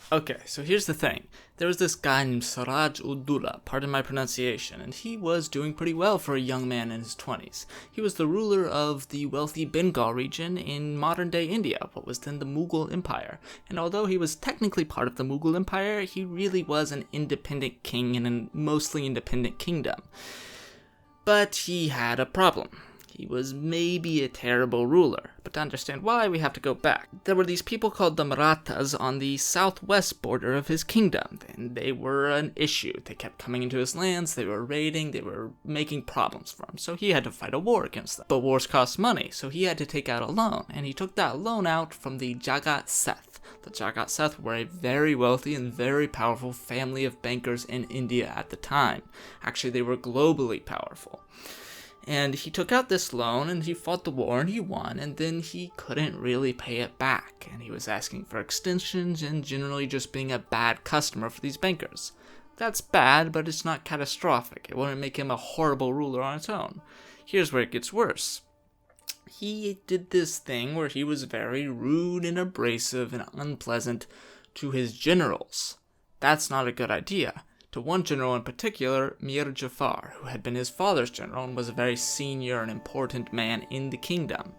Okay, so here's the thing. There was this guy named Siraj ud-Dowlah, pardon my pronunciation, and he was doing pretty well for a young man in his 20s. He was the ruler of the wealthy Bengal region in modern-day India, what was then the Mughal Empire. And although he was technically part of the Mughal Empire, he really was an independent king in a mostly independent kingdom. But he had a problem. He was maybe a terrible ruler, but to understand why, we have to go back. There were these people called the Marathas on the southwest border of his kingdom, and they were an issue. They kept coming into his lands, they were raiding, they were making problems for him, so he had to fight a war against them. But wars cost money, so he had to take out a loan, and he took that loan out from the Jagat Seth. The Jagat Seth were a very wealthy and very powerful family of bankers in India at the time. Actually, they were globally powerful. And he took out this loan, and he fought the war, and he won, and then he couldn't really pay it back, and he was asking for extensions and generally just being a bad customer for these bankers. That's bad, but it's not catastrophic. It wouldn't make him a horrible ruler on its own. Here's where it gets worse. He did this thing where he was very rude and abrasive and unpleasant to his generals. That's not a good idea. To one general in particular, Mir Jafar, who had been his father's general and was a very senior and important man in the kingdom.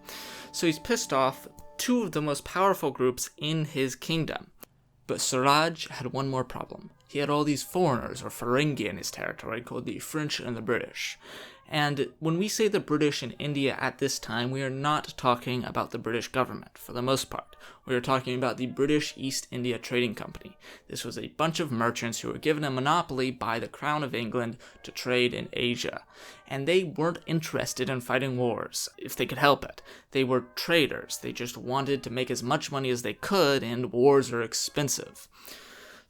So he's pissed off two of the most powerful groups in his kingdom. But Siraj had one more problem. He had all these foreigners, or Ferengi, in his territory, called the French and the British. And when we say the British in India at this time, we are not talking about the British government, for the most part. We are talking about the British East India Trading Company. This was a bunch of merchants who were given a monopoly by the Crown of England to trade in Asia. And they weren't interested in fighting wars, if they could help it. They were traders. They just wanted to make as much money as they could, and wars are expensive.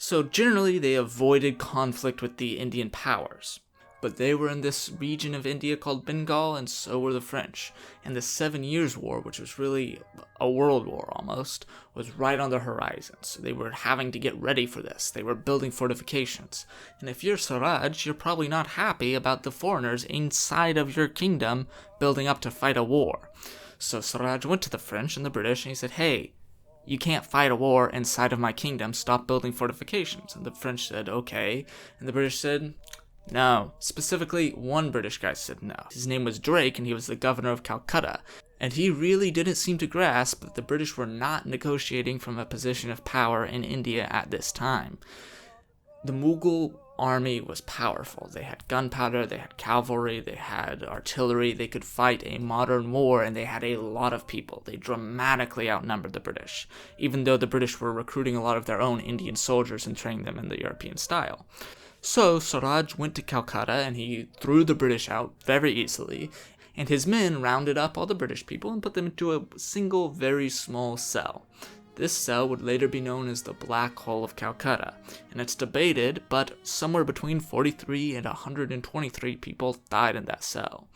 So generally, they avoided conflict with the Indian powers. But they were in this region of India called Bengal, and so were the French. And the 7 Years' War, which was really a world war almost, was right on the horizon. So they were having to get ready for this. They were building fortifications. And if you're Siraj, you're probably not happy about the foreigners inside of your kingdom building up to fight a war. So Siraj went to the French and the British and he said, "Hey, you can't fight a war inside of my kingdom. Stop building fortifications." And the French said, "Okay." And the British said, "No." Specifically, one British guy said no. His name was Drake, and he was the governor of Calcutta. And he really didn't seem to grasp that the British were not negotiating from a position of power in India at this time. The Mughal army was powerful. They had gunpowder, they had cavalry, they had artillery, they could fight a modern war, and they had a lot of people. They dramatically outnumbered the British, even though the British were recruiting a lot of their own Indian soldiers and training them in the European style. So Siraj went to Calcutta and he threw the British out very easily, and his men rounded up all the British people and put them into a single very small cell. This cell would later be known as the Black Hole of Calcutta, and it's debated, but somewhere between 43 and 123 people died in that cell.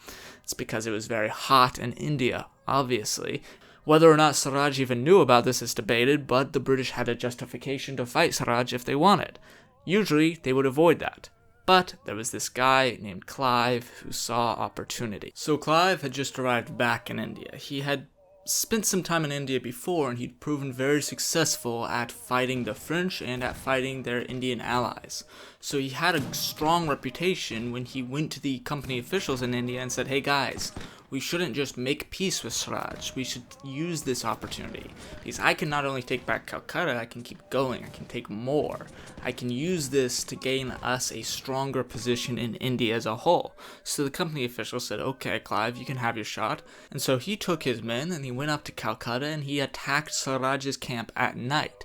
It's because it was very hot in India, obviously. Whether or not Siraj even knew about this is debated, but the British had a justification to fight Siraj if they wanted. Usually, they would avoid that. But there was this guy named Clive who saw opportunity. So Clive had just arrived back in India. He had spent some time in India before, and he'd proven very successful at fighting the French and at fighting their Indian allies. So he had a strong reputation when he went to the company officials in India and said, "Hey guys, we shouldn't just make peace with Siraj. We should use this opportunity. Because I can not only take back Calcutta, I can keep going. I can take more. I can use this to gain us a stronger position in India as a whole." So the company official said, "Okay, Clive, you can have your shot." And so he took his men and he went up to Calcutta and he attacked Siraj's camp at night.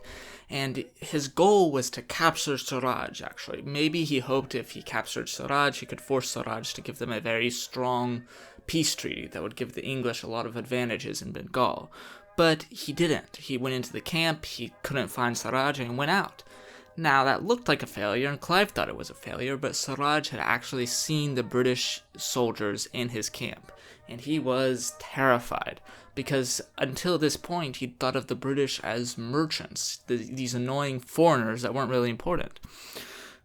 And his goal was to capture Siraj, actually. Maybe he hoped if he captured Siraj, he could force Siraj to give them a very strong peace treaty that would give the English a lot of advantages in Bengal. But he didn't. He went into the camp, he couldn't find Siraj, and went out. Now, that looked like a failure, and Clive thought it was a failure, but Siraj had actually seen the British soldiers in his camp, and he was terrified, because until this point, he'd thought of the British as merchants, these annoying foreigners that weren't really important.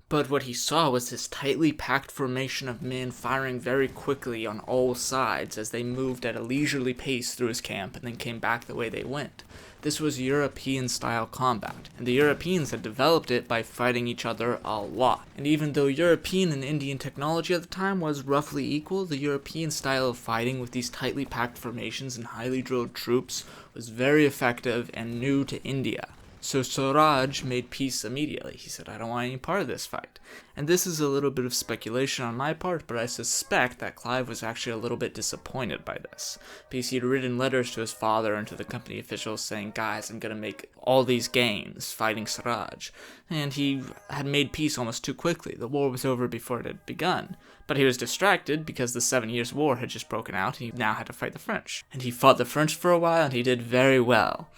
But what he saw was this tightly packed formation of men firing very quickly on all sides as they moved at a leisurely pace through his camp and then came back the way they went. This was European-style combat, and the Europeans had developed it by fighting each other a lot. And even though European and Indian technology at the time was roughly equal, the European style of fighting with these tightly packed formations and highly drilled troops was very effective and new to India. So Siraj made peace immediately. He said, I don't want any part of this fight. And this is a little bit of speculation on my part, but I suspect that Clive was actually a little bit disappointed by this, because he'd written letters to his father and to the company officials saying, guys, I'm going to make all these gains fighting Siraj. And he had made peace almost too quickly. The war was over before it had begun. But he was distracted because the 7 Years' War had just broken out, and he now had to fight the French. And he fought the French for a while, and he did very well.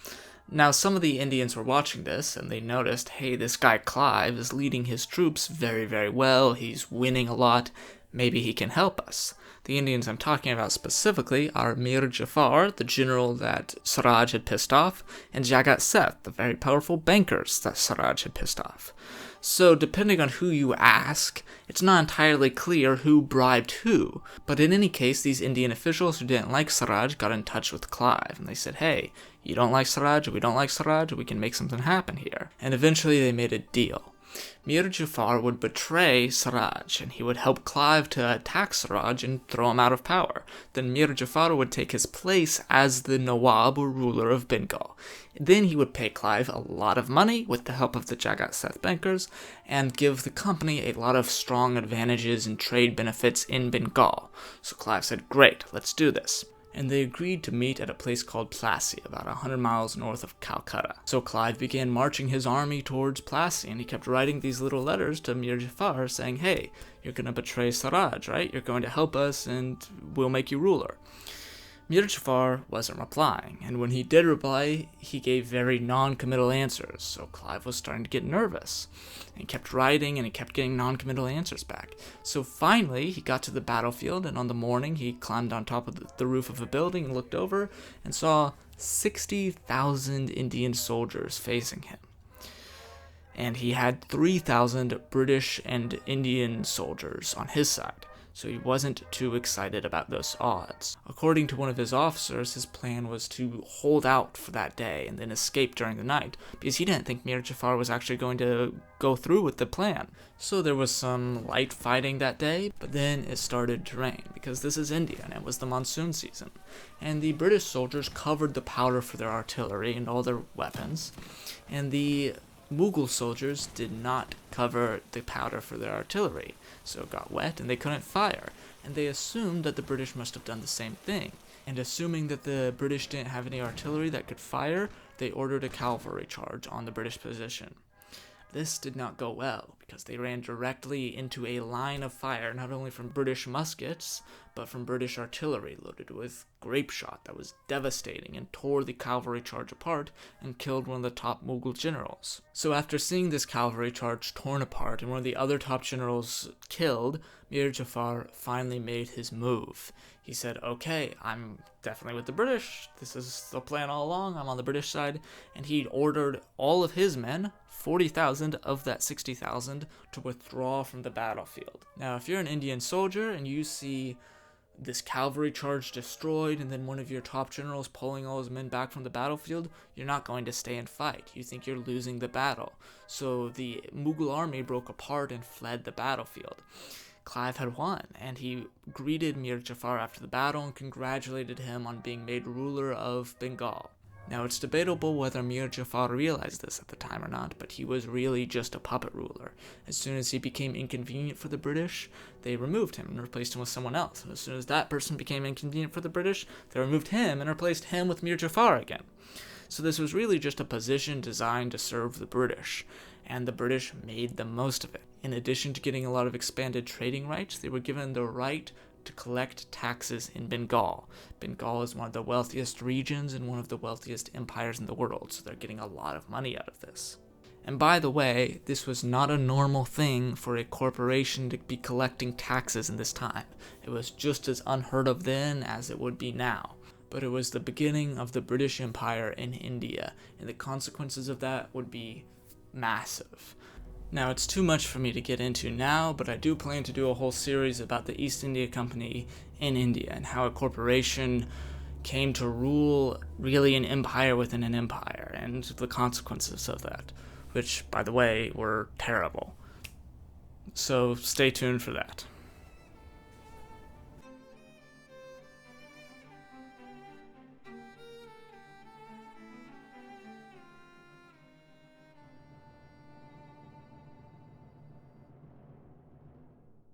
Now, some of the Indians were watching this, and they noticed, hey, this guy Clive is leading his troops very, very well. He's winning a lot. Maybe he can help us. The Indians I'm talking about specifically are Mir Jafar, the general that Siraj had pissed off, and Jagat Seth, the very powerful bankers that Siraj had pissed off. So, depending on who you ask, it's not entirely clear who bribed who. But in any case, these Indian officials who didn't like Siraj got in touch with Clive, and they said, hey, you don't like Siraj, we don't like Siraj, we can make something happen here. And eventually they made a deal. Mir Jafar would betray Siraj, and he would help Clive to attack Siraj and throw him out of power. Then Mir Jafar would take his place as the Nawab or ruler of Bengal. Then he would pay Clive a lot of money with the help of the Jagat Seth bankers, and give the company a lot of strong advantages and trade benefits in Bengal. So Clive said, great, let's do this. And they agreed to meet at a place called Plassey, about 100 miles north of Calcutta. So Clive began marching his army towards Plassey, and he kept writing these little letters to Mir Jafar saying, hey, you're going to betray Siraj, right? You're going to help us, and we'll make you ruler. Mir Jafar wasn't replying, and when he did reply, he gave very non-committal answers, so Clive was starting to get nervous. And he kept writing, and he kept getting non-committal answers back. So finally, he got to the battlefield, and on the morning, he climbed on top of the roof of a building and looked over, and saw 60,000 Indian soldiers facing him. And he had 3,000 British and Indian soldiers on his side. So he wasn't too excited about those odds. According to one of his officers, his plan was to hold out for that day and then escape during the night, because he didn't think Mir Jafar was actually going to go through with the plan. So there was some light fighting that day, but then it started to rain, because this is India and it was the monsoon season. And the British soldiers covered the powder for their artillery and all their weapons, and the Mughal soldiers did not cover the powder for their artillery, so it got wet and they couldn't fire, and they assumed that the British must have done the same thing. And assuming that the British didn't have any artillery that could fire, they ordered a cavalry charge on the British position. This did not go well, because they ran directly into a line of fire, not only from British muskets, but from British artillery loaded with grape shot that was devastating and tore the cavalry charge apart and killed one of the top Mughal generals. So after seeing this cavalry charge torn apart and one of the other top generals killed, Mir Jafar finally made his move. He said, okay, I'm definitely with the British. This is the plan all along. I'm on the British side. And he ordered all of his men, 40,000 of that 60,000, to withdraw from the battlefield. Now, if you're an Indian soldier and you see this cavalry charge destroyed and then one of your top generals pulling all his men back from the battlefield, you're not going to stay and fight. You think you're losing the battle. So the Mughal army broke apart and fled the battlefield. Clive had won, and he greeted Mir Jafar after the battle and congratulated him on being made ruler of Bengal. Now, it's debatable whether Mir Jafar realized this at the time or not, but he was really just a puppet ruler. As soon as he became inconvenient for the British, they removed him and replaced him with someone else. And as soon as that person became inconvenient for the British, they removed him and replaced him with Mir Jafar again. So this was really just a position designed to serve the British, and the British made the most of it. In addition to getting a lot of expanded trading rights, they were given the right to collect taxes in Bengal. Bengal is one of the wealthiest regions and one of the wealthiest empires in the world, so they're getting a lot of money out of this. And by the way, this was not a normal thing for a corporation to be collecting taxes in this time. It was just as unheard of then as it would be now. But it was the beginning of the British Empire in India, and the consequences of that would be massive. Now, it's too much for me to get into now, but I do plan to do a whole series about the East India Company in India and how a corporation came to rule really an empire within an empire, and the consequences of that, which, by the way, were terrible. So stay tuned for that.